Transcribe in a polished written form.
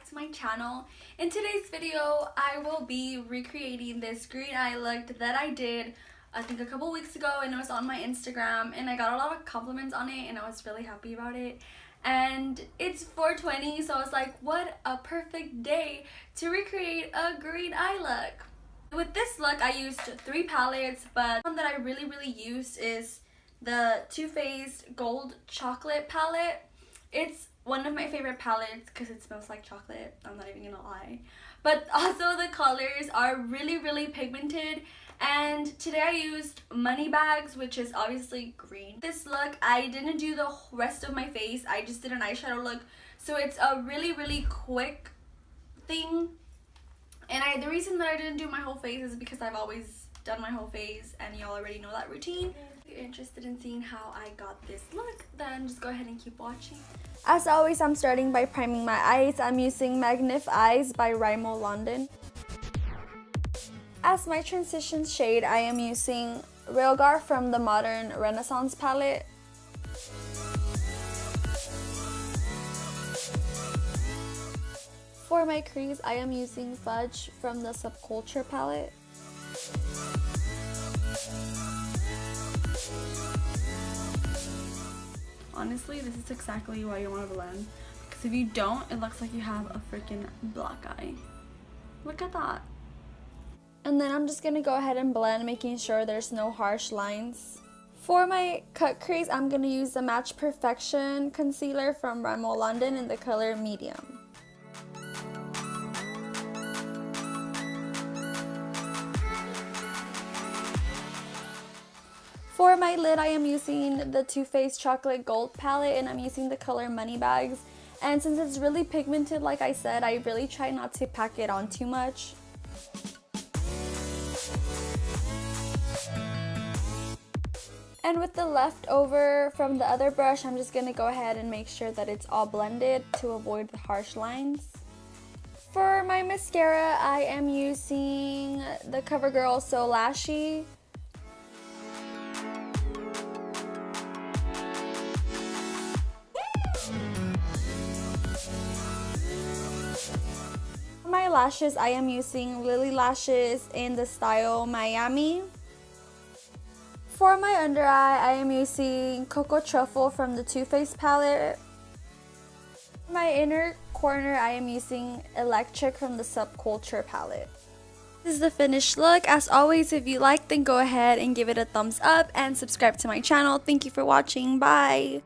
to my channel. In today's video, I will be recreating this green eye look that I did I think a couple weeks ago, and it was on my Instagram, and I got a lot of compliments on it and I was really happy about it. And it's 420, so I was like, what a perfect day to recreate a green eye look. With this look, I used 3 palettes, but one that I really used is the Too Faced Gold Chocolate palette. It's one of my favorite palettes because it smells like chocolate, I'm not even gonna lie. But also the colors are really pigmented. And today I used Money Bags, which is obviously green. This look, I didn't do the rest of my face, I just did an eyeshadow look. So it's a really quick thing. And the reason that I didn't do my whole face is because I've always done my whole face and you already know that routine. If you're interested in seeing how I got this look, then just go ahead and keep watching. As always, I'm starting by priming my eyes. I'm using Magnif Eyes by Rimmel London. As my transition shade, I am using Realgar from the Modern Renaissance palette. For my crease, I am using Fudge from the Subculture Palette. Honestly, this is exactly why you want to blend, because if you don't, it looks like you have a freaking black eye. Look at that. And then I'm just going to go ahead and blend, making sure there's no harsh lines. For my cut crease, I'm going to use the Match Perfection concealer from Rimmel London in the color Medium. For my lid, I am using the Too Faced Chocolate Gold palette, and I'm using the color Money Bags. And since it's really pigmented, like I said, I really try not to pack it on too much. And with the leftover from the other brush, I'm just going to go ahead and make sure that it's all blended to avoid the harsh lines. For my mascara, I am using the CoverGirl So Lashy. For my lashes, I am using Lily Lashes in the style Miami. For my under eye, I am using Cocoa Truffle from the Too Faced palette. For my inner corner, I am using Electric from the Subculture palette. This is the finished look. As always, if you like, then go ahead and give it a thumbs up and subscribe to my channel. Thank you for watching. Bye!